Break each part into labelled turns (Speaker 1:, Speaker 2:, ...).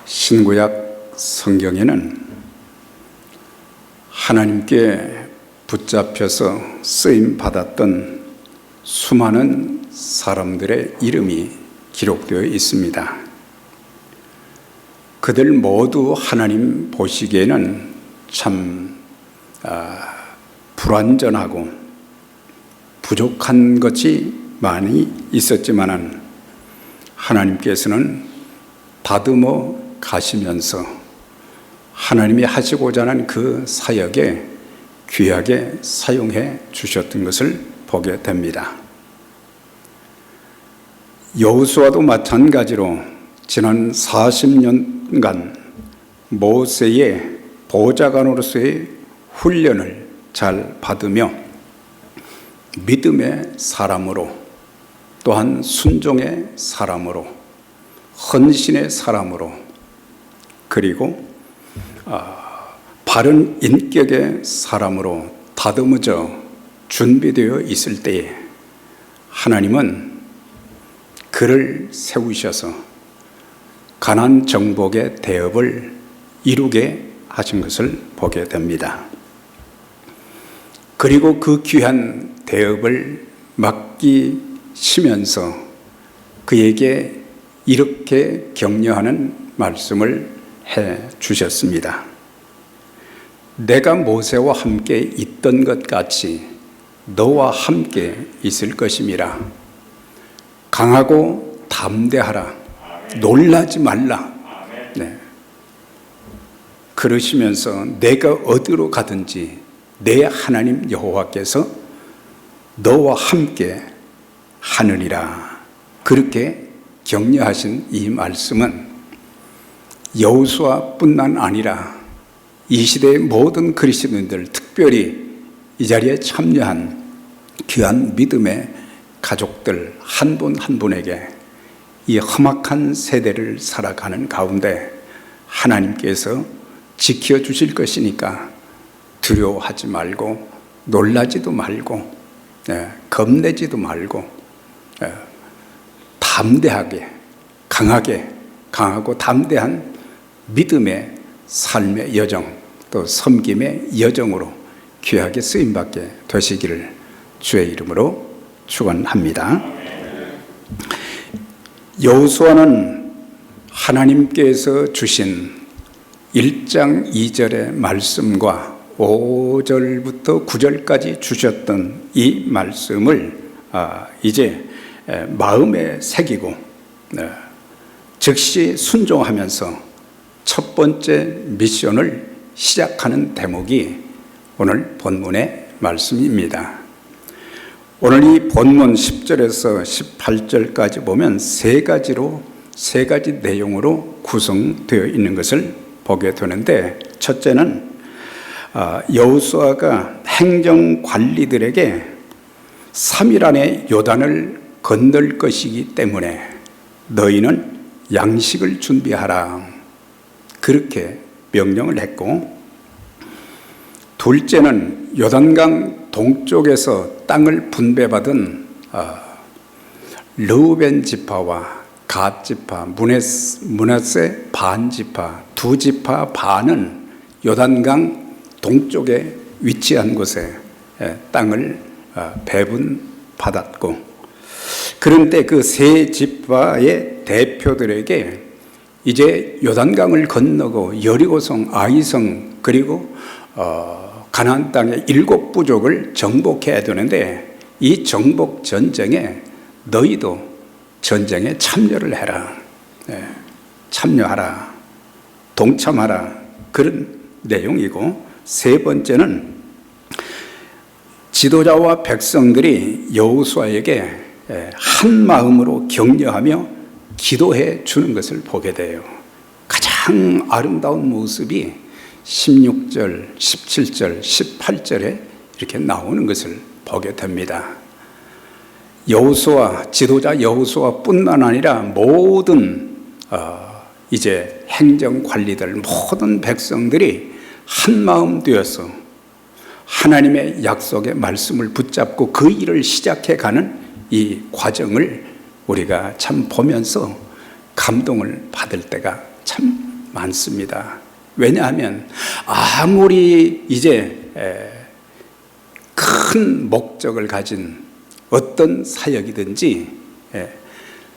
Speaker 1: 신구약 성경에는 하나님께 붙잡혀서 쓰임 받았던 수많은 사람들의 이름이 기록되어 있습니다. 그들 모두 하나님 보시기에는 참 불완전하고 부족한 것이 많이 있었지만 하나님께서는 다듬어 가시면서 하나님이 하시고자 하는 그 사역에 귀하게 사용해 주셨던 것을 보게 됩니다. 여호수아도 마찬가지로 지난 40년간 모세의 보좌관으로서의 훈련을 잘 받으며 믿음의 사람으로, 또한 순종의 사람으로, 헌신의 사람으로, 그리고 바른 인격의 사람으로 다듬어져 준비되어 있을 때에 하나님은 그를 세우셔서 가나안 정복의 대업을 이루게 하신 것을 보게 됩니다. 그리고 그 귀한 대업을 맡기시면서 그에게 이렇게 격려하는 말씀을 해 주셨습니다. 내가 모세와 함께 있던 것 같이 너와 함께 있을 것임이라. 강하고 담대하라. 놀라지 말라. 네. 그러시면서 내가 어디로 가든지 내 하나님 여호와께서 너와 함께 하느니라. 그렇게 격려하신 이 말씀은 여호수아뿐만 아니라 이 시대의 모든 그리스도인들, 특별히 이 자리에 참여한 귀한 믿음의 가족들 한 분 한 분에게 이 험악한 세대를 살아가는 가운데 하나님께서 지켜주실 것이니까 두려워하지 말고 놀라지도 말고 겁내지도 말고 담대하게 강하고 담대한 믿음의 삶의 여정, 또 섬김의 여정으로 귀하게 쓰임받게 되시기를 주의 이름으로 축원합니다. 여호수아는 하나님께서 주신 1장 2절의 말씀과 5절부터 9절까지 주셨던 이 말씀을 이제 마음에 새기고 즉시 순종하면서 첫 번째 미션을 시작하는 대목이 오늘 본문의 말씀입니다. 오늘 이 본문 10절에서 18절까지 보면 세 가지 내용으로 구성되어 있는 것을 보게 되는데, 첫째는 여호수아가 행정관리들에게 3일 안에 요단을 건널 것이기 때문에 너희는 양식을 준비하라. 그렇게 명령을 했고, 둘째는 요단강 동쪽에서 땅을 분배받은 르우벤 지파와 갓 지파, 므낫세 반 지파, 두 지파 반은 요단강 동쪽에 위치한 곳에 땅을 배분받았고, 그런데 그 세 지파의 대표들에게 이제 요단강을 건너고 여리고성, 아이성, 그리고 가나안 땅의 7부족을 정복해야 되는데, 이 정복 전쟁에 너희도 전쟁에 참여를 해라. 참여하라. 동참하라. 그런 내용이고, 세 번째는 지도자와 백성들이 여호수아에게 한 마음으로 격려하며 기도해 주는 것을 보게 돼요. 가장 아름다운 모습이 16절, 17절, 18절에 이렇게 나오는 것을 보게 됩니다. 여호수아, 지도자 여호수아뿐만 아니라 모든 이제 행정관리들, 모든 백성들이 한 마음 되어서 하나님의 약속의 말씀을 붙잡고 그 일을 시작해가는 이 과정을 우리가 참 보면서 감동을 받을 때가 참 많습니다. 왜냐하면 아무리 이제 큰 목적을 가진 어떤 사역이든지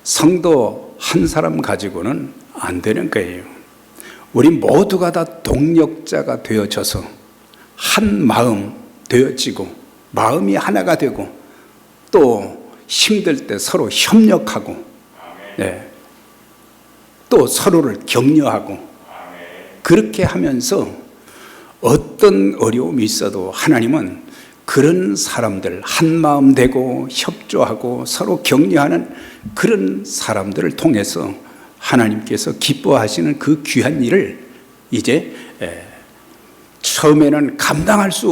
Speaker 1: 성도 한 사람 가지고는 안 되는 거예요. 우리 모두가 다 동력자가 되어져서 한 마음 되어지고 마음이 하나가 되고 또 힘들 때 서로 협력하고 또 서로를 격려하고 그렇게 하면서 어떤 어려움이 있어도 하나님은 그런 사람들 한 마음 되고 협조하고 서로 격려하는 그런 사람들을 통해서 하나님께서 기뻐하시는 그 귀한 일을 이제 처음에는 감당할 수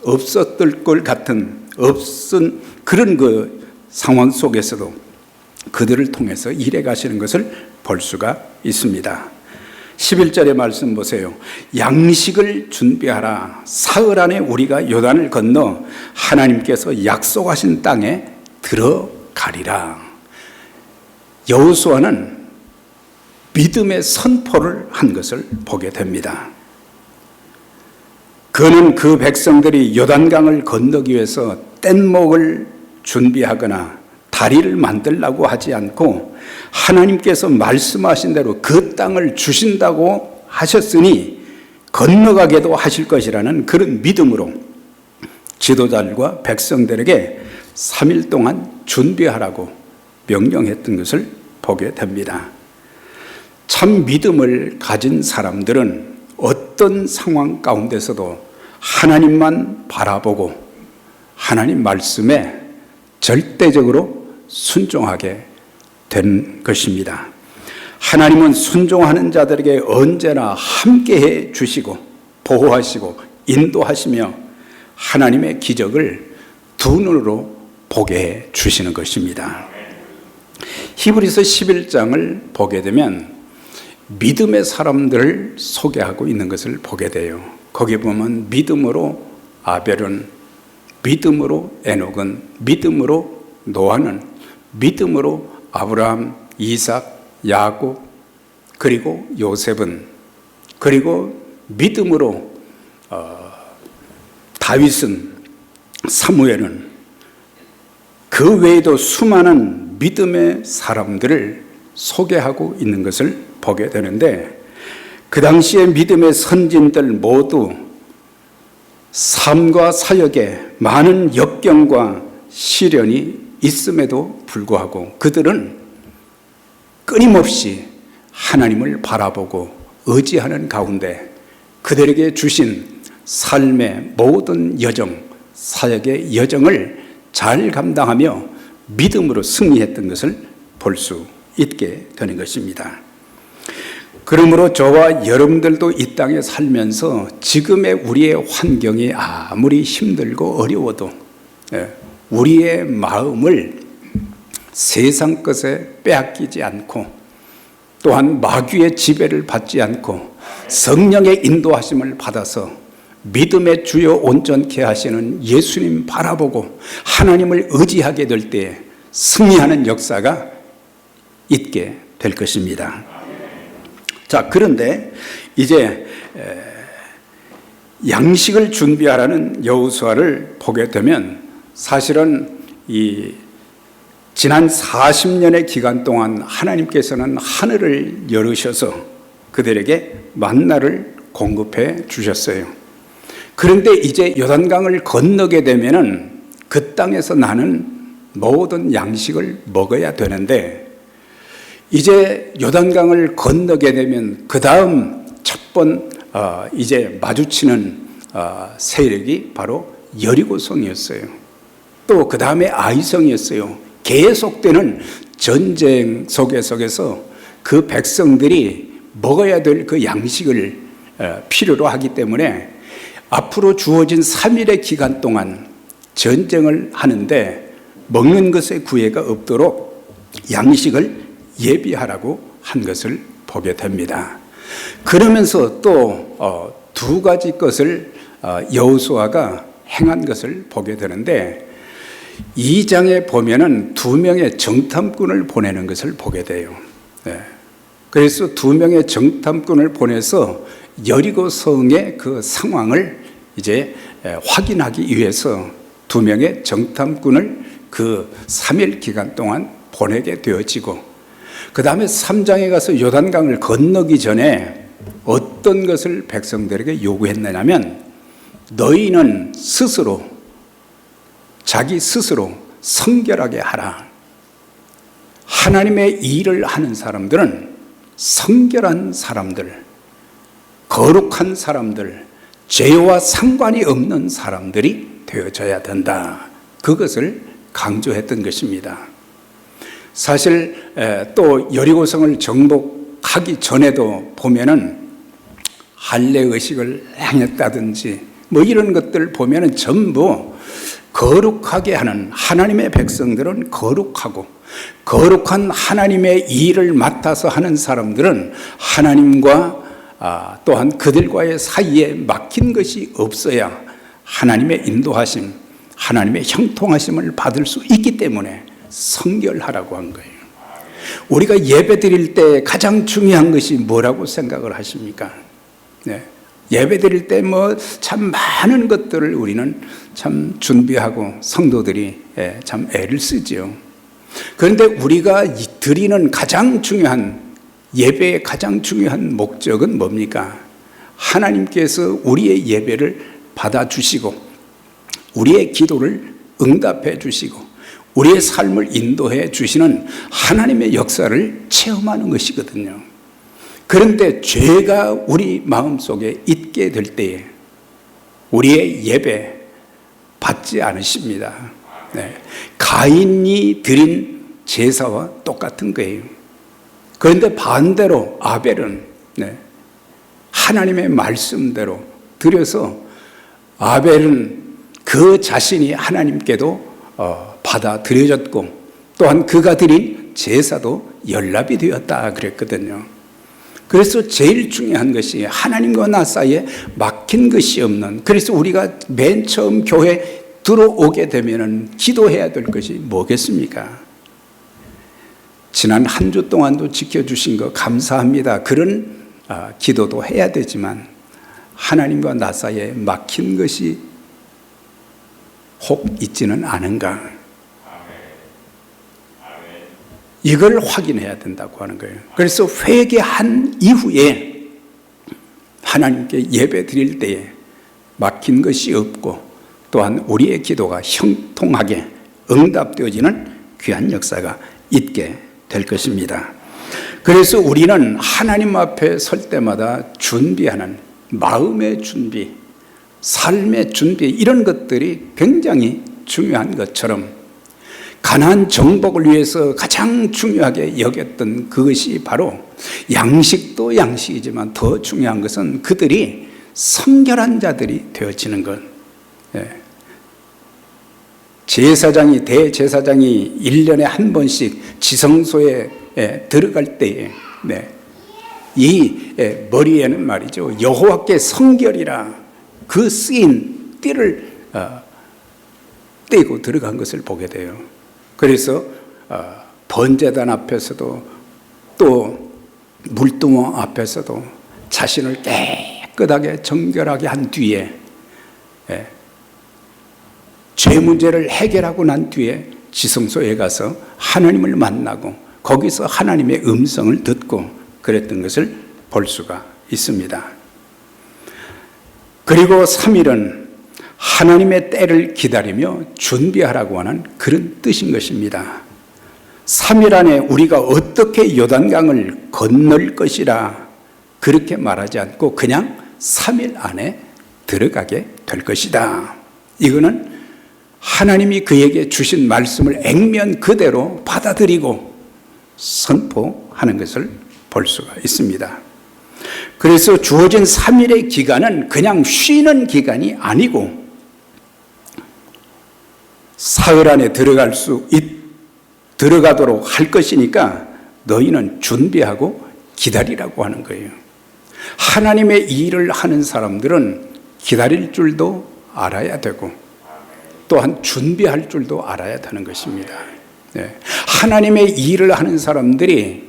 Speaker 1: 없었을 것 같은 없은 그런 그 상황 속에서도 그들을 통해서 일해 가시는 것을 볼 수가 있습니다. 11절의 말씀 보세요. 양식을 준비하라. 사흘 안에 우리가 요단을 건너 하나님께서 약속하신 땅에 들어가리라. 여호수아는 믿음의 선포를 한 것을 보게 됩니다. 그는 그 백성들이 요단강을 건너기 위해서 뗏목을 준비하거나 다리를 만들라고 하지 않고 하나님께서 말씀하신 대로 그 땅을 주신다고 하셨으니 건너가게도 하실 것이라는 그런 믿음으로 지도자들과 백성들에게 3일 동안 준비하라고 명령했던 것을 보게 됩니다. 참 믿음을 가진 사람들은 어떤 상황 가운데서도 하나님만 바라보고 하나님 말씀에 절대적으로 순종하게 된 것입니다. 하나님은 순종하는 자들에게 언제나 함께해 주시고 보호하시고 인도하시며 하나님의 기적을 두 눈으로 보게 해 주시는 것입니다. 히브리서 11장을 보게 되면 믿음의 사람들을 소개하고 있는 것을 보게 돼요. 거기 보면 믿음으로 아벨은, 믿음으로 에녹은, 믿음으로 노아는, 믿음으로 아브라함, 이삭, 야곱, 그리고 요셉은, 그리고 믿음으로 다윗은, 사무엘은, 그 외에도 수많은 믿음의 사람들을 소개하고 있는 것을 보게 되는데, 그 당시에 믿음의 선진들 모두 삶과 사역에 많은 역경과 시련이 있음에도 불구하고 그들은 끊임없이 하나님을 바라보고 의지하는 가운데 그들에게 주신 삶의 모든 여정, 사역의 여정을 잘 감당하며 믿음으로 승리했던 것을 볼 수 있게 되는 것입니다. 그러므로 저와 여러분들도 이 땅에 살면서 지금의 우리의 환경이 아무리 힘들고 어려워도 우리의 마음을 세상 것에 빼앗기지 않고 또한 마귀의 지배를 받지 않고 성령의 인도하심을 받아서 믿음의 주요 온전케 하시는 예수님 바라보고 하나님을 의지하게 될 때 승리하는 역사가 있게 될 것입니다. 자, 그런데 이제 양식을 준비하라는 여호수아를 보게 되면 사실은 이 지난 40년의 기간 동안 하나님께서는 하늘을 열으셔서 그들에게 만나를 공급해 주셨어요. 그런데 이제 요단강을 건너게 되면은 그 땅에서 나는 모든 양식을 먹어야 되는데 이제 요단강을 건너게 되면 그 다음 첫 번 이제 마주치는 세력이 바로 여리고성이었어요. 또 그 다음에 아이성이었어요. 계속되는 전쟁 속에서 그 백성들이 먹어야 될 그 양식을 필요로 하기 때문에 앞으로 주어진 3일의 기간 동안 전쟁을 하는데 먹는 것에 구애가 없도록 양식을 예비하라고 한 것을 보게 됩니다. 그러면서 또 두 가지 것을 여호수아가 행한 것을 보게 되는데 2장에 보면은 2명의 정탐꾼을 보내는 것을 보게 돼요. 그래서 2명의 정탐꾼을 보내서 여리고 성의 그 상황을 이제 확인하기 위해서 2명의 정탐꾼을 그 3일 기간 동안 보내게 되어지고, 그 다음에 3장에 가서 요단강을 건너기 전에 어떤 것을 백성들에게 요구했느냐면, 너희는 스스로, 자기 스스로 성결하게 하라. 하나님의 일을 하는 사람들은 성결한 사람들, 거룩한 사람들, 죄와 상관이 없는 사람들이 되어져야 된다. 그것을 강조했던 것입니다. 사실 또 여리고성을 정복하기 전에도 보면은 할례 의식을 행했다든지 뭐 이런 것들 보면은 전부 거룩하게 하는, 하나님의 백성들은 거룩하고, 거룩한 하나님의 일을 맡아서 하는 사람들은 하나님과 또한 그들과의 사이에 막힌 것이 없어야 하나님의 인도하심, 하나님의 형통하심을 받을 수 있기 때문에 성결하라고 한 거예요. 우리가 예배 드릴 때 가장 중요한 것이 뭐라고 생각을 하십니까? 네. 예배 드릴 때 뭐 참 많은 것들을 우리는 참 준비하고 성도들이 참 애를 쓰지요. 그런데 우리가 드리는 가장 중요한, 예배의 가장 중요한 목적은 뭡니까? 하나님께서 우리의 예배를 받아주시고 우리의 기도를 응답해 주시고 우리의 삶을 인도해 주시는 하나님의 역사를 체험하는 것이거든요. 그런데 죄가 우리 마음속에 있게 될 때에 우리의 예배 받지 않으십니다. 네. 가인이 드린 제사와 똑같은 거예요. 그런데 반대로 아벨은 하나님의 말씀대로 드려서 아벨은 그 자신이 하나님께도 받아들여졌고 또한 그가 드린 제사도 연락이 되었다 그랬거든요. 그래서 제일 중요한 것이 하나님과 나 사이에 막힌 것이 없는, 그래서 우리가 맨 처음 교회 들어오게 되면은 기도해야 될 것이 뭐겠습니까? 지난 한 주 동안도 지켜주신 거 감사합니다. 그런 기도도 해야 되지만 하나님과 나 사이에 막힌 것이 혹 있지는 않은가? 이걸 확인해야 된다고 하는 거예요. 그래서 회개한 이후에 하나님께 예배 드릴 때에 막힌 것이 없고 또한 우리의 기도가 형통하게 응답되어지는 귀한 역사가 있게 될 것입니다. 그래서 우리는 하나님 앞에 설 때마다 준비하는 마음의 준비, 삶의 준비, 이런 것들이 굉장히 중요한 것처럼 가나안 정복을 위해서 가장 중요하게 여겼던 그것이 바로, 양식도 양식이지만 더 중요한 것은 그들이 성결한 자들이 되어지는 것. 제사장이, 대제사장이 1년에 한 번씩 지성소에 들어갈 때에 이 머리에는 말이죠, 여호와께 성결이라 그 쓰인 띠를 떼고 들어간 것을 보게 돼요. 그래서 번제단 앞에서도 또 물두멍 앞에서도 자신을 깨끗하게 정결하게 한 뒤에 죄 문제를 해결하고 난 뒤에 지성소에 가서 하나님을 만나고 거기서 하나님의 음성을 듣고 그랬던 것을 볼 수가 있습니다. 그리고 3일은 하나님의 때를 기다리며 준비하라고 하는 그런 뜻인 것입니다. 3일 안에 우리가 어떻게 요단강을 건널 것이라 그렇게 말하지 않고 그냥 3일 안에 들어가게 될 것이다. 이거는 하나님이 그에게 주신 말씀을 액면 그대로 받아들이고 선포하는 것을 볼 수가 있습니다. 그래서 주어진 3일의 기간은 그냥 쉬는 기간이 아니고 사흘 안에 들어가도록 할 것이니까 너희는 준비하고 기다리라고 하는 거예요. 하나님의 일을 하는 사람들은 기다릴 줄도 알아야 되고 또한 준비할 줄도 알아야 되는 것입니다. 하나님의 일을 하는 사람들이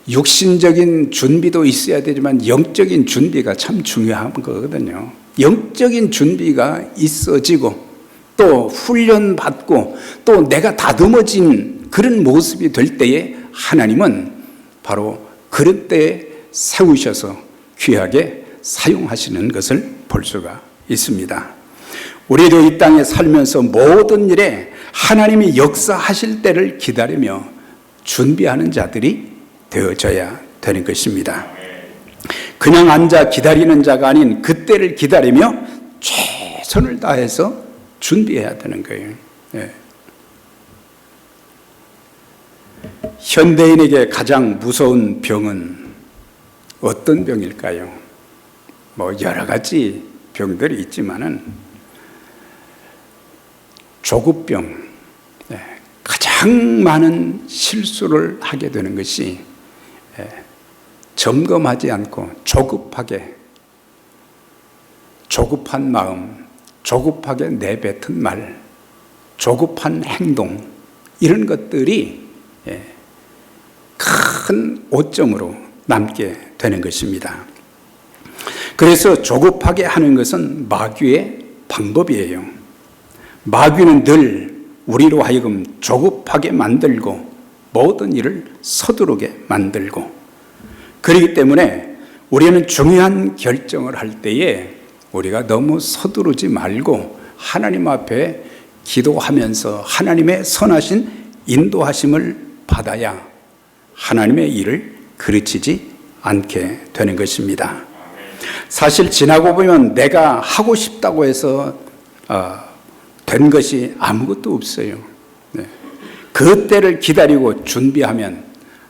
Speaker 1: 육신적인 준비도 있어야 되지만 영적인 준비가 참 중요한 거거든요. 영적인 준비가 있어지고 또 훈련받고 또 내가 다듬어진 그런 모습이 될 때에 하나님은 바로 그런 때에 세우셔서 귀하게 사용하시는 것을 볼 수가 있습니다. 우리도 이 땅에 살면서 모든 일에 하나님이 역사하실 때를 기다리며 준비하는 자들이 되어져야 되는 것입니다. 그냥 앉아 기다리는 자가 아닌 그때를 기다리며 최선을 다해서 준비해야 되는 거예요. 예. 현대인에게 가장 무서운 병은 어떤 병일까요? 뭐 여러 가지 병들이 있지만은 조급병, 가장 많은 실수를 하게 되는 것이 점검하지 않고 조급한 마음, 조급하게 내뱉은 말, 조급한 행동, 이런 것들이 큰 오점으로 남게 되는 것입니다. 그래서 조급하게 하는 것은 마귀의 방법이에요. 마귀는 늘 우리로 하여금 조급하게 만들고 모든 일을 서두르게 만들고, 그렇기 때문에 우리는 중요한 결정을 할 때에 우리가 너무 서두르지 말고 하나님 앞에 기도하면서 하나님의 선하신 인도하심을 받아야 하나님의 일을 그르치지 않게 되는 것입니다. 사실 지나고 보면 내가 하고 싶다고 해서 된 것이 아무것도 없어요. 그 때를 기다리고 준비하면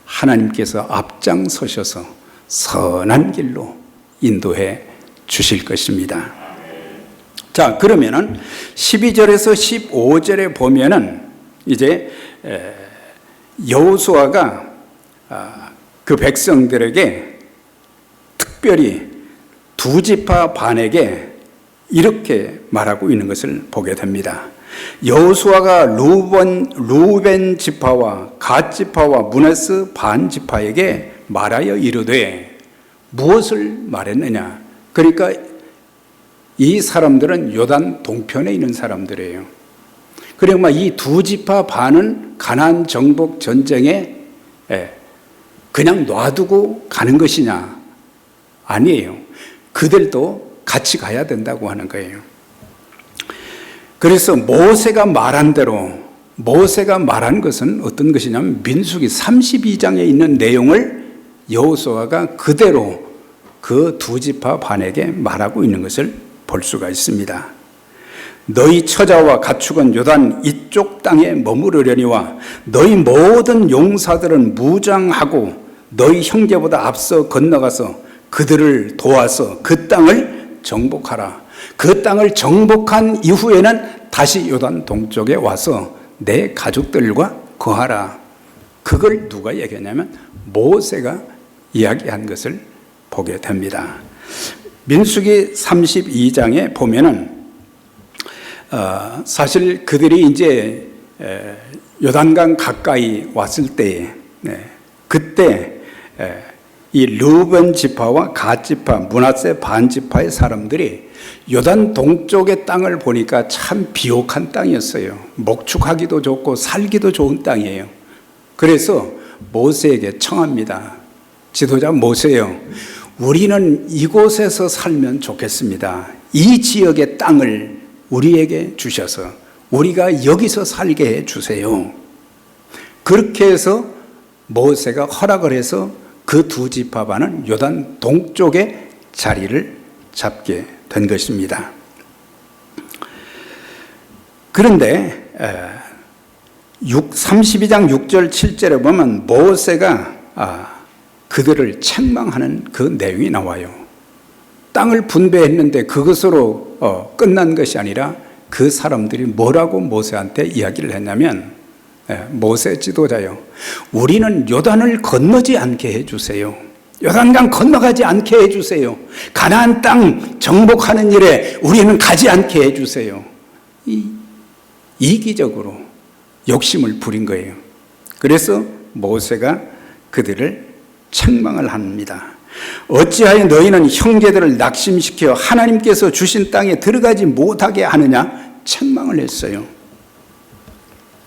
Speaker 1: 하나님께서 앞장서셔서 선한 길로 인도해 주실 것입니다. 자, 그러면은 12절에서 15절에 보면은 이제 여호수아가 그 백성들에게 특별히 두 지파 반에게 이렇게 말하고 있는 것을 보게 됩니다. 여호수아가 루벤 지파와 갓 지파와 므낫세 반 지파에게 말하여 이르되, 무엇을 말했느냐? 그러니까 이 사람들은 요단 동편에 있는 사람들이에요. 그러니까 이 두 지파 반은 가나안 정복 전쟁에 그냥 놔두고 가는 것이냐? 아니에요. 그들도 같이 가야 된다고 하는 거예요. 그래서 모세가 말한 대로, 모세가 말한 것은 어떤 것이냐면 민수기 32장에 있는 내용을 여호수아가 그대로 그 두 지파 반에게 말하고 있는 것을 볼 수가 있습니다. 너희 처자와 가축은 요단 이쪽 땅에 머무르려니와 너희 모든 용사들은 무장하고 너희 형제보다 앞서 건너가서 그들을 도와서 그 땅을 정복하라. 그 땅을 정복한 이후에는 다시 요단 동쪽에 와서 내 가족들과 거하라. 그걸 누가 얘기했냐면 모세가 이야기한 것을 보게 됩니다. 민수기 32장에 보면은 사실 그들이 이제 요단강 가까이 왔을 때에 그때 이 르우벤 지파와 갓 지파, 므낫세 반 지파의 사람들이 요단 동쪽의 땅을 보니까 참 비옥한 땅이었어요. 목축하기도 좋고 살기도 좋은 땅이에요. 그래서 모세에게 청합니다. 지도자 모세요, 우리는 이곳에서 살면 좋겠습니다. 이 지역의 땅을 우리에게 주셔서 우리가 여기서 살게 해 주세요. 그렇게 해서 모세가 허락을 해서 그 두 지파 반은 요단 동쪽에 자리를 잡게 된 것입니다. 그런데 32장 6절 7절에 보면 모세가 그들을 책망하는 그 내용이 나와요. 땅을 분배했는데 그것으로 끝난 것이 아니라 그 사람들이 뭐라고 모세한테 이야기를 했냐면, 모세 지도자요, 우리는 요단을 건너지 않게 해주세요. 요단강 건너가지 않게 해주세요. 가나안 땅 정복하는 일에 우리는 가지 않게 해주세요. 이기적으로 욕심을 부린 거예요. 그래서 모세가 그들을 책망을 합니다. 어찌하여 너희는 형제들을 낙심시켜 하나님께서 주신 땅에 들어가지 못하게 하느냐? 책망을 했어요.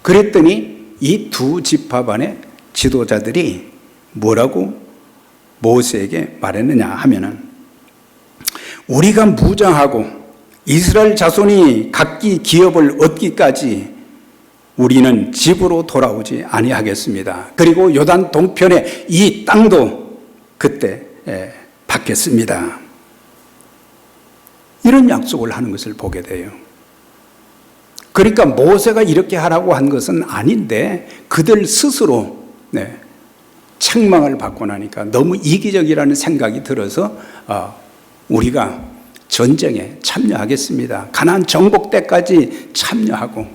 Speaker 1: 그랬더니 이 두 지파 반의 지도자들이 뭐라고 모세에게 말했느냐 하면은, 우리가 무장하고 이스라엘 자손이 각기 기업을 얻기까지 우리는 집으로 돌아오지 아니하겠습니다. 그리고 요단 동편의 이 땅도 그때 받겠습니다. 이런 약속을 하는 것을 보게 돼요. 그러니까 모세가 이렇게 하라고 한 것은 아닌데 그들 스스로 책망을 받고 나니까 너무 이기적이라는 생각이 들어서 우리가 전쟁에 참여하겠습니다. 가나안 정복 때까지 참여하고,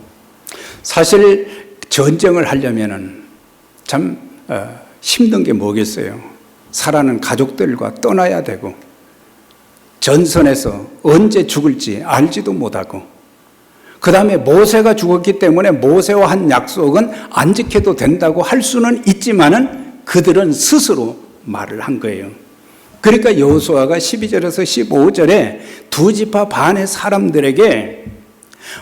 Speaker 1: 사실 전쟁을 하려면은 참 힘든 게 뭐겠어요. 사랑하는 가족들과 떠나야 되고, 전선에서 언제 죽을지 알지도 못하고, 그 다음에 모세가 죽었기 때문에 모세와 한 약속은 안 지켜도 된다고 할 수는 있지만은 그들은 스스로 말을 한 거예요. 그러니까 여호수아가 12절에서 15절에 두 지파 반의 사람들에게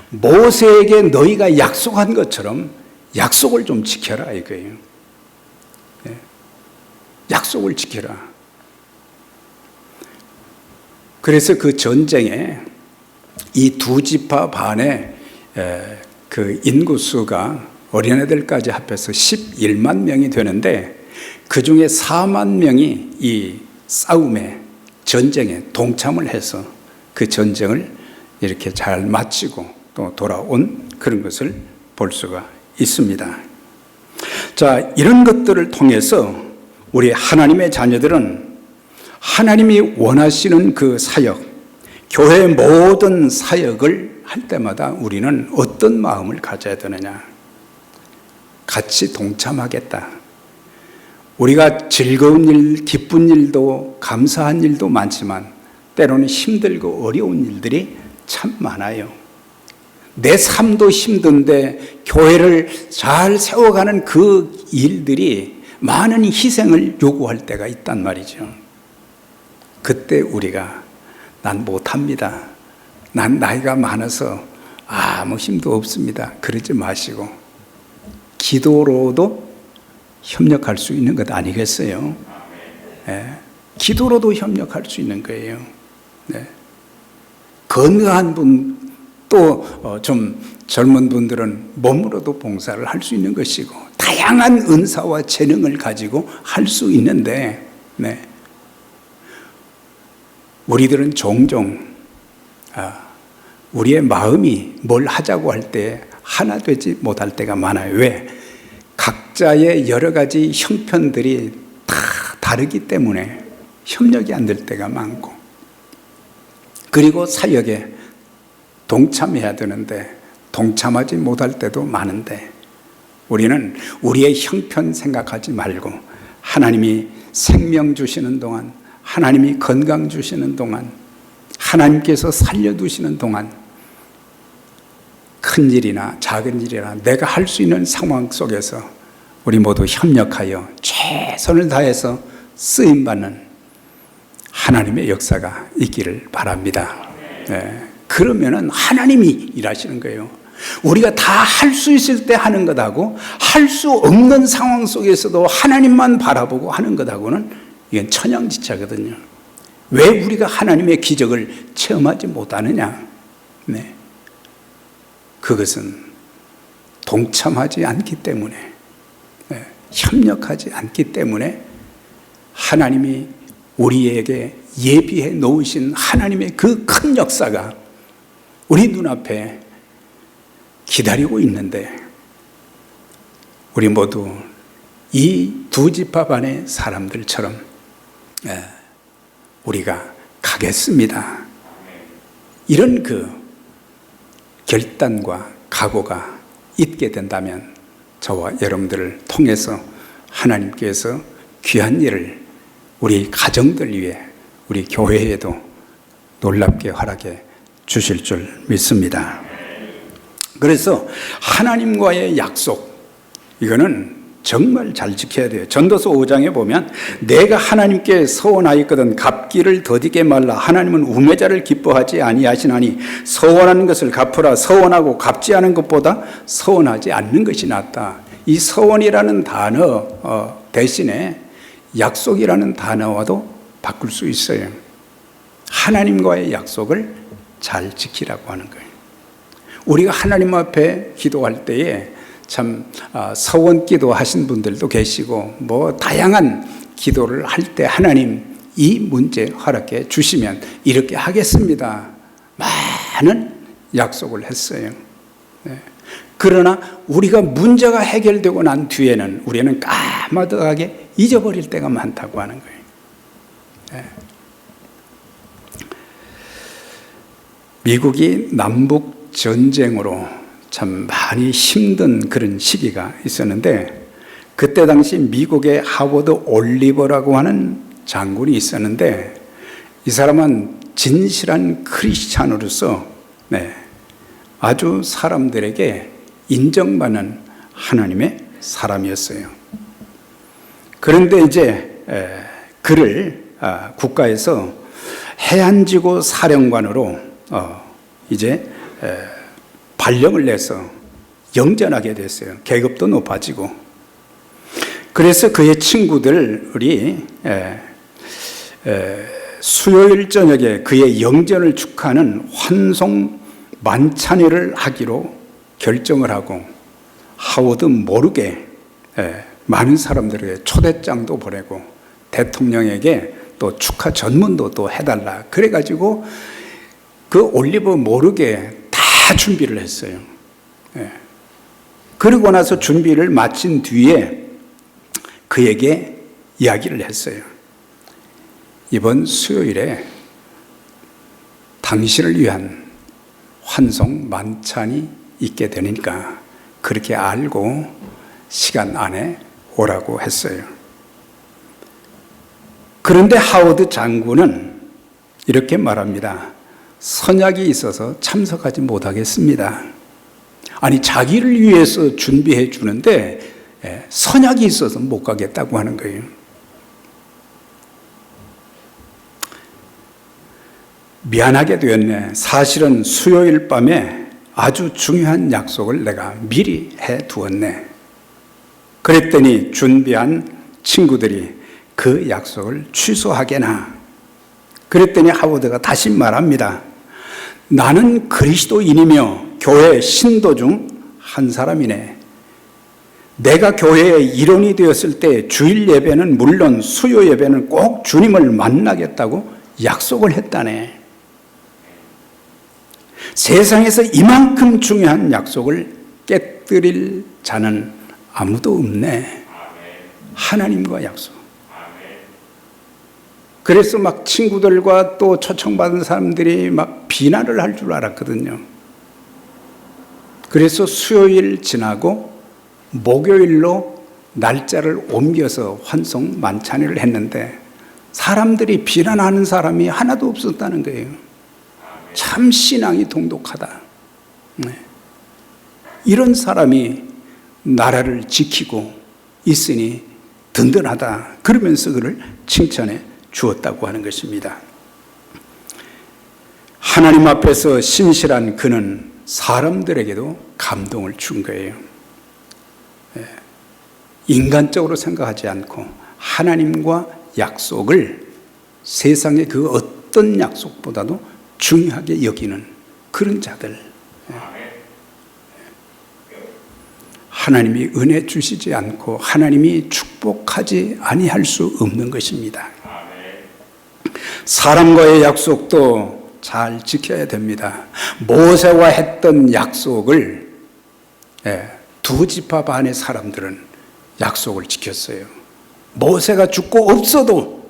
Speaker 1: 모세에게 너희가 약속한 것처럼 약속을 좀 지켜라 이거예요. 약속을 지켜라. 그래서 그 전쟁에 이 두 지파 반의 그 인구수가 어린애들까지 합해서 11만 명이 되는데, 그 중에 4만 명이 이 싸움에, 전쟁에 동참을 해서 그 전쟁을 이렇게 잘 마치고 또 돌아온 그런 것을 볼 수가 있습니다. 자, 이런 것들을 통해서 우리 하나님의 자녀들은 하나님이 원하시는 그 사역, 교회의 모든 사역을 할 때마다 우리는 어떤 마음을 가져야 되느냐? 같이 동참하겠다. 우리가 즐거운 일, 기쁜 일도, 감사한 일도 많지만 때로는 힘들고 어려운 일들이 참 많아요. 내 삶도 힘든데 교회를 잘 세워가는 그 일들이 많은 희생을 요구할 때가 있단 말이죠. 그때 우리가 난 못합니다. 난 나이가 많아서 아무 힘도 없습니다. 그러지 마시고 기도로도 협력할 수 있는 것 아니겠어요? 기도로도 협력할 수 있는 거예요. 건강한 분, 또 좀 젊은 분들은 몸으로도 봉사를 할 수 있는 것이고, 다양한 은사와 재능을 가지고 할 수 있는데, 우리들은 종종 우리의 마음이 뭘 하자고 할 때 하나 되지 못할 때가 많아요. 왜? 각자의 여러 가지 형편들이 다 다르기 때문에 협력이 안 될 때가 많고, 그리고 사역에 동참해야 되는데 동참하지 못할 때도 많은데, 우리는 우리의 형편 생각하지 말고 하나님이 생명 주시는 동안, 하나님이 건강 주시는 동안, 하나님께서 살려두시는 동안 큰 일이나 작은 일이나 내가 할 수 있는 상황 속에서 우리 모두 협력하여 최선을 다해서 쓰임받는 하나님의 역사가 있기를 바랍니다. 그러면은 하나님이 일하시는 거예요. 우리가 다 할 수 있을 때 하는 것하고 할 수 없는 상황 속에서도 하나님만 바라보고 하는 것하고는 이건 천양지차거든요. 왜 우리가 하나님의 기적을 체험하지 못하느냐? 그것은 동참하지 않기 때문에, 협력하지 않기 때문에 하나님이 우리에게 예비해 놓으신 하나님의 그 큰 역사가 우리 눈앞에 기다리고 있는데, 우리 모두 이 두 지파 반의 사람들처럼 우리가 가겠습니다. 이런 그 결단과 각오가 있게 된다면 저와 여러분들을 통해서 하나님께서 귀한 일을 우리 가정들 위해, 우리 교회에도 놀랍게 허락해 주실 줄 믿습니다. 그래서 하나님과의 약속, 이거는 정말 잘 지켜야 돼요. 전도서 5장에 보면 내가 하나님께 서원하였거든 갚기를 더디게 말라. 하나님은 우매자를 기뻐하지 아니하시나니 서원하는 것을 갚으라. 서원하고 갚지 않은 것보다 서원하지 않는 것이 낫다. 이 서원이라는 단어 대신에 약속이라는 단어와도 바꿀 수 있어요. 하나님과의 약속을 잘 지키라고 하는 거예요. 우리가 하나님 앞에 기도할 때에 참 서원 기도 하신 분들도 계시고 뭐 다양한 기도를 할 때 하나님 이 문제 허락해 주시면 이렇게 하겠습니다. 많은 약속을 했어요. 네. 그러나 우리가 문제가 해결되고 난 뒤에는 우리는 까마득하게 잊어버릴 때가 많다고 하는 거예요. 네. 미국이 남북 전쟁으로 참 많이 힘든 그런 시기가 있었는데 그때 당시 미국의 하워드 올리버라고 하는 장군이 있었는데 이 사람은 진실한 크리스찬으로서 아주 사람들에게 인정받는 하나님의 사람이었어요. 그런데 이제 그를 국가에서 해안지구 사령관으로 이제 발령을 내서 영전하게 됐어요. 계급도 높아지고. 그래서 그의 친구들이 수요일 저녁에 그의 영전을 축하하는 환송 만찬회를 하기로 결정을 하고 하워드 모르게 많은 사람들에게 초대장도 보내고 대통령에게 또 축하 전문도 또 해달라. 그래가지고 그 올리버 모르게 다 준비를 했어요. 그러고 나서 준비를 마친 뒤에 그에게 이야기를 했어요. 이번 수요일에 당신을 위한 환송 만찬이 있게 되니까 그렇게 알고 시간 안에 오라고 했어요. 그런데 하워드 장군은 이렇게 말합니다. 선약이 있어서 참석하지 못하겠습니다. 아니 자기를 위해서 준비해 주는데 선약이 있어서 못 가겠다고 하는 거예요. 미안하게 되었네. 사실은 수요일 밤에 아주 중요한 약속을 내가 미리 해두었네. 그랬더니 준비한 친구들이 그 약속을 취소하게나. 그랬더니 하워드가 다시 말합니다. 나는 그리스도인이며 교회 신도 중 한 사람이네. 내가 교회의 일원이 되었을 때 주일 예배는 물론 수요 예배는 꼭 주님을 만나겠다고 약속을 했다네. 세상에서 이만큼 중요한 약속을 깨뜨릴 자는 아무도 없네. 하나님과 약속. 그래서 막 친구들과 또 초청받은 사람들이 막 비난을 할 줄 알았거든요. 그래서 수요일 지나고 목요일로 날짜를 옮겨서 환송 만찬회를 했는데 사람들이 비난하는 사람이 하나도 없었다는 거예요. 참 신앙이 동독하다. 이런 사람이 나라를 지키고 있으니 든든하다. 그러면서 그를 칭찬해 주었다고 하는 것입니다. 하나님 앞에서 신실한 그는 사람들에게도 감동을 준 거예요. 인간적으로 생각하지 않고 하나님과 약속을 세상의 그 어떤 약속보다도 중요하게 여기는 그런 자들. 하나님이 은혜 주시지 않고 하나님이 축복하지 아니할 수 없는 것입니다. 사람과의 약속도 잘 지켜야 됩니다. 모세와 했던 약속을 두 지파 반의 사람들은 약속을 지켰어요. 모세가 죽고 없어도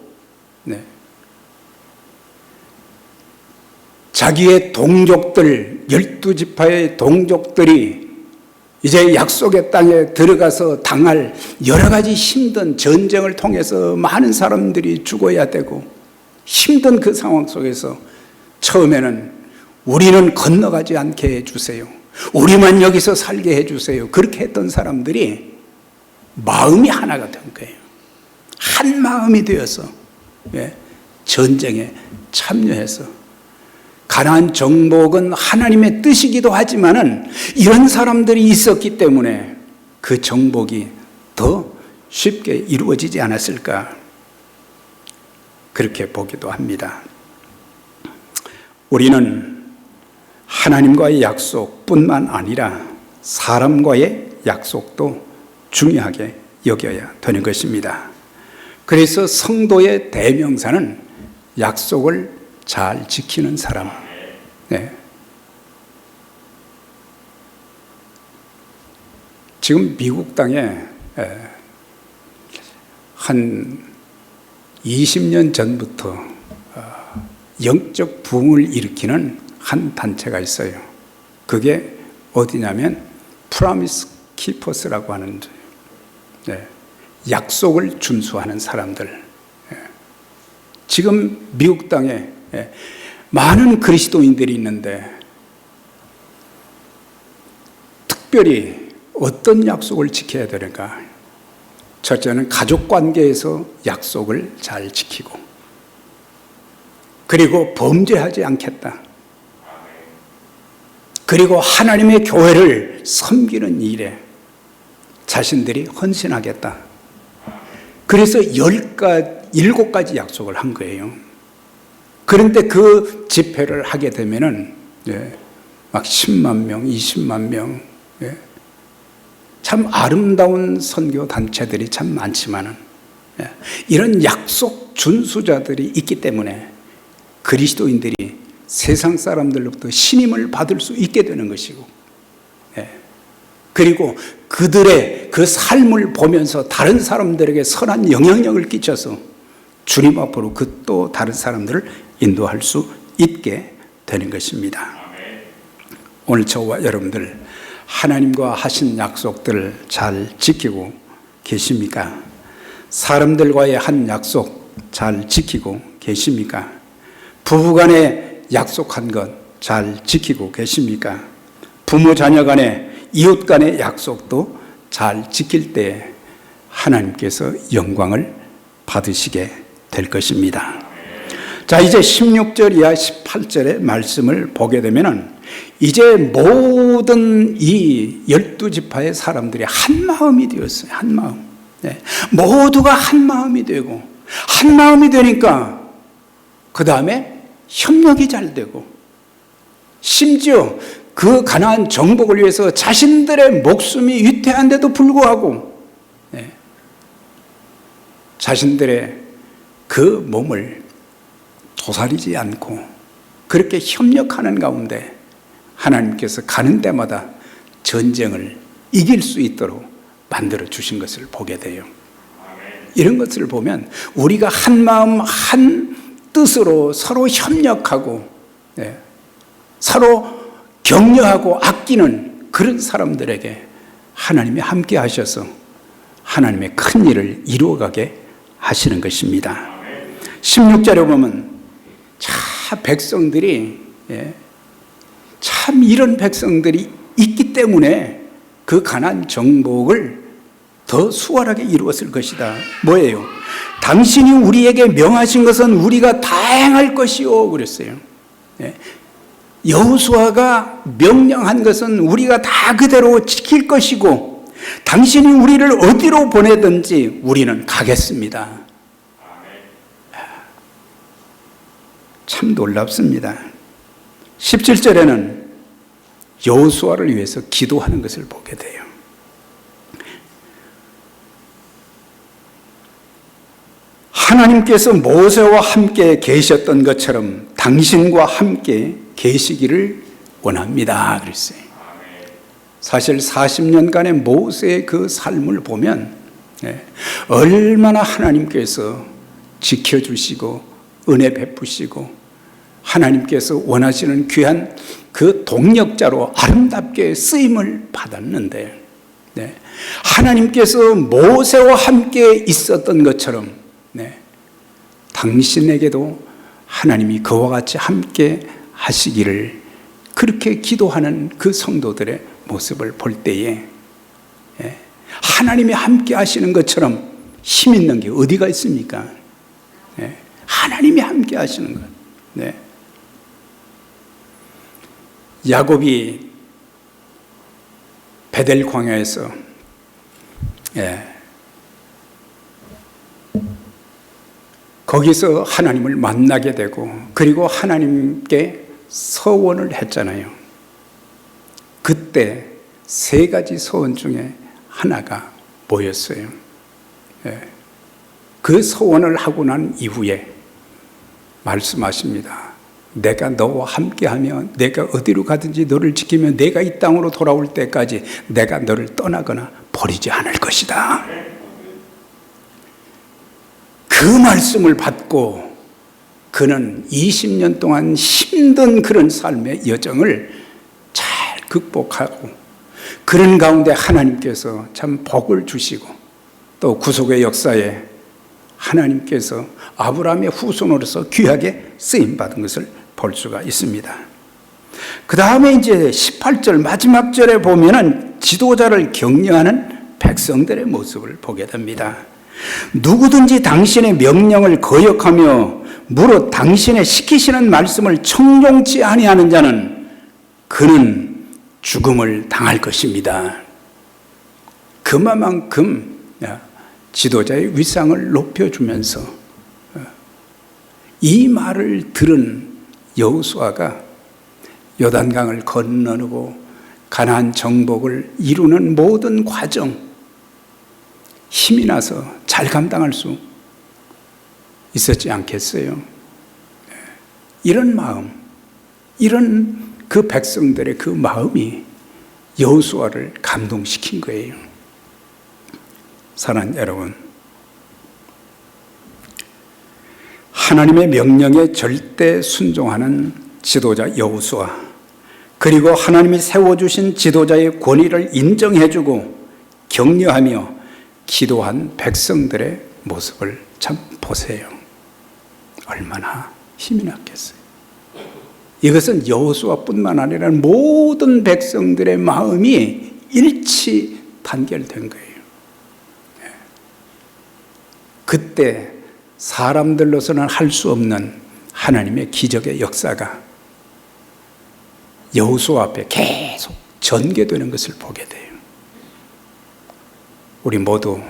Speaker 1: 자기의 동족들 12지파의 동족들이 이제 약속의 땅에 들어가서 당할 여러 가지 힘든 전쟁을 통해서 많은 사람들이 죽어야 되고 힘든 그 상황 속에서 처음에는 우리는 건너가지 않게 해주세요. 우리만 여기서 살게 해주세요. 그렇게 했던 사람들이 마음이 하나가 된 거예요. 한 마음이 되어서 전쟁에 참여해서 가나안 정복은 하나님의 뜻이기도 하지만은 이런 사람들이 있었기 때문에 그 정복이 더 쉽게 이루어지지 않았을까 그렇게 보기도 합니다. 우리는 하나님과의 약속뿐만 아니라 사람과의 약속도 중요하게 여겨야 되는 것입니다. 그래서 성도의 대명사는 약속을 잘 지키는 사람. 지금 미국 땅에 한 20년 전부터 영적 부흥을 일으키는 한 단체가 있어요. 그게 어디냐면 프라미스 키퍼스라고 하는 약속을 준수하는 사람들. 지금 미국 땅에 많은 그리스도인들이 있는데 특별히 어떤 약속을 지켜야 되는가? 첫째는 가족 관계에서 약속을 잘 지키고, 그리고 범죄하지 않겠다. 그리고 하나님의 교회를 섬기는 일에 자신들이 헌신하겠다. 그래서 7가지 약속을 한 거예요. 그런데 그 집회를 하게 되면은 막 10만 명, 20만 명, 참 아름다운 선교 단체들이 참 많지만은 이런 약속 준수자들이 있기 때문에 그리스도인들이 세상 사람들로부터 신임을 받을 수 있게 되는 것이고, 그리고 그들의 그 삶을 보면서 다른 사람들에게 선한 영향력을 끼쳐서 주님 앞으로 그 또 다른 사람들을 인도할 수 있게 되는 것입니다. 오늘 저와 여러분들 하나님과 하신 약속들을 잘 지키고 계십니까? 사람들과의 한 약속 잘 지키고 계십니까? 부부간에 약속한 것 잘 지키고 계십니까? 부모 자녀 간에 이웃 간의 약속도 잘 지킬 때 하나님께서 영광을 받으시게 될 것입니다. 자, 이제 16절 이하 18절의 말씀을 보게 되면은 이제 모든 이 12지파의 사람들이 한 마음이 되었어요. 한 마음. 모두가 한 마음이 되고, 한 마음이 되니까 그 다음에 협력이 잘 되고, 심지어 그 가나안 정복을 위해서 자신들의 목숨이 위태한데도 불구하고 자신들의 그 몸을 도사리지 않고 그렇게 협력하는 가운데 하나님께서 가는 데마다 전쟁을 이길 수 있도록 만들어 주신 것을 보게 돼요. 이런 것을 보면 우리가 한 마음 한 뜻으로 서로 협력하고 서로 격려하고 아끼는 그런 사람들에게 하나님이 함께 하셔서 하나님의 큰 일을 이루어가게 하시는 것입니다. 16절에 보면 백성들이 참 이런 백성들이 있기 때문에 그 가나안 정복을 더 수월하게 이루었을 것이다. 뭐예요? 당신이 우리에게 명하신 것은 우리가 다 행할 것이요 그랬어요. 여호수아가 명령한 것은 우리가 다 그대로 지킬 것이고 당신이 우리를 어디로 보내든지 우리는 가겠습니다. 참 놀랍습니다. 17절에는 여호수아를 위해서 기도하는 것을 보게 돼요. 하나님께서 모세와 함께 계셨던 것처럼 당신과 함께 계시기를 원합니다. 그랬어요. 사실 40년간의 모세의 그 삶을 보면 얼마나 하나님께서 지켜주시고 은혜 베푸시고 하나님께서 원하시는 귀한 그 동력자로 아름답게 쓰임을 받았는데 하나님께서 모세와 함께 있었던 것처럼 당신에게도 하나님이 그와 같이 함께 하시기를 그렇게 기도하는 그 성도들의 모습을 볼 때에 하나님이 함께 하시는 것처럼 힘 있는 게 어디가 있습니까? 네. 하나님이 함께 하시는 것. 네. 야곱이 베델 광야에서 거기서 하나님을 만나게 되고 그리고 하나님께 서원을 했잖아요. 그때 세 가지 서원 중에 하나가 뭐였어요? 그 서원을 하고 난 이후에 말씀하십니다. 내가 너와 함께하며 내가 어디로 가든지 너를 지키며 내가 이 땅으로 돌아올 때까지 내가 너를 떠나거나 버리지 않을 것이다. 그 말씀을 받고 그는 20년 동안 힘든 그런 삶의 여정을 잘 극복하고 그런 가운데 하나님께서 참 복을 주시고 또 구속의 역사에 하나님께서 아브라함의 후손으로서 귀하게 쓰임받은 것을 볼 수가 있습니다. 그 다음에 이제 18절 마지막 절에 보면은 지도자를 격려하는 백성들의 모습을 보게 됩니다. 누구든지 당신의 명령을 거역하며 무릇 당신의 시키시는 말씀을 청종치 아니하는 자는 그는 죽음을 당할 것입니다. 그만큼 지도자의 위상을 높여주면서 이 말을 들은 여호수아가 요단강을 건너고 가나안 정복을 이루는 모든 과정 힘이 나서 잘 감당할 수 있었지 않겠어요? 이런 마음, 이런 그 백성들의 그 마음이 여호수아를 감동시킨 거예요. 사랑하는 여러분, 하나님의 명령에 절대 순종하는 지도자 여호수아, 그리고 하나님이 세워주신 지도자의 권위를 인정해주고 격려하며 기도한 백성들의 모습을 참 보세요. 얼마나 힘이 났겠어요. 이것은 여호수아뿐만 아니라 모든 백성들의 마음이 일치 단결된 거예요. 그때 사람들로서는 할 수 없는 하나님의 기적의 역사가 여호수아 앞에 계속 전개되는 것을 보게 돼요. 우리 모두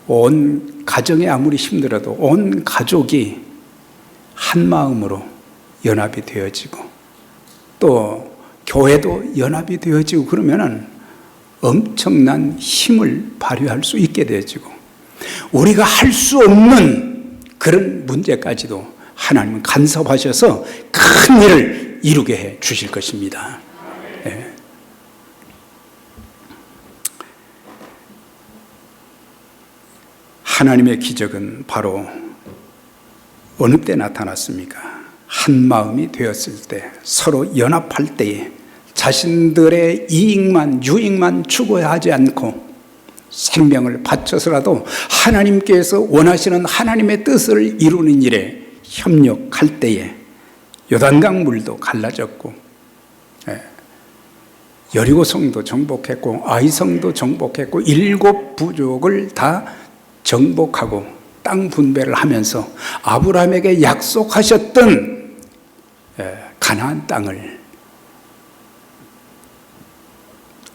Speaker 1: 온 가정이 아무리 힘들어도 온 가족이 한 마음으로 연합이 되어지고 또 교회도 연합이 되어지고 그러면은 엄청난 힘을 발휘할 수 있게 되어지고 우리가 할 수 없는 그런 문제까지도 하나님은 간섭하셔서 큰 일을 이루게 해 주실 것입니다. 네. 하나님의 기적은 바로 어느 때 나타났습니까? 한 마음이 되었을 때, 서로 연합할 때에 자신들의 이익만, 유익만 추구하지 않고 생명을 바쳐서라도 하나님께서 원하시는 하나님의 뜻을 이루는 일에 협력할 때에 요단강 물도 갈라졌고 여리고성도 정복했고 아이성도 정복했고 7 부족을 다 정복하고 땅 분배를 하면서 아브라함에게 약속하셨던 가나안 땅을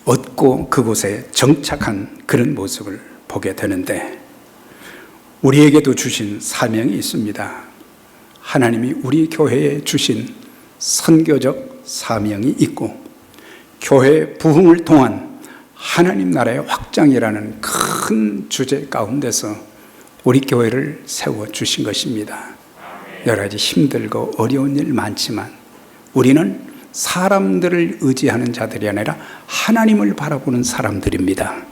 Speaker 1: 얻고 그곳에 정착한 그런 모습을 보게 되는데 우리에게도 주신 사명이 있습니다. 하나님이 우리 교회에 주신 선교적 사명이 있고 교회 부흥을 통한 하나님 나라의 확장이라는 큰 주제 가운데서 우리 교회를 세워주신 것입니다. 여러 가지 힘들고 어려운 일 많지만 우리는 사람들을 의지하는 자들이 아니라 하나님을 바라보는 사람들입니다.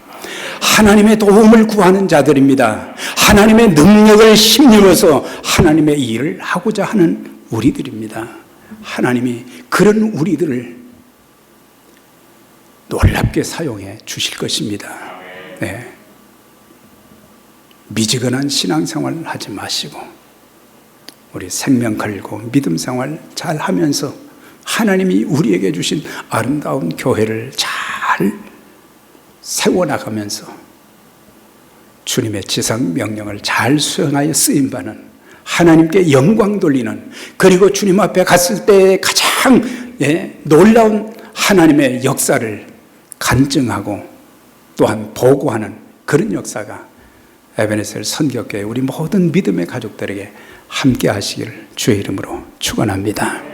Speaker 1: 하나님의 도움을 구하는 자들입니다. 하나님의 능력을 힘입어서 하나님의 일을 하고자 하는 우리들입니다. 하나님이 그런 우리들을 놀랍게 사용해 주실 것입니다. 네. 미지근한 신앙생활 하지 마시고 우리 생명 걸고 믿음 생활 잘 하면서 하나님이 우리에게 주신 아름다운 교회를 잘 세워나가면서 주님의 지상 명령을 잘 수행하여 쓰임받는, 하나님께 영광 돌리는, 그리고 주님 앞에 갔을 때 가장 놀라운 하나님의 역사를 간증하고 또한 보고하는 그런 역사가 에베네셀 선교교회 우리 모든 믿음의 가족들에게 함께 하시기를 주의 이름으로 축원합니다.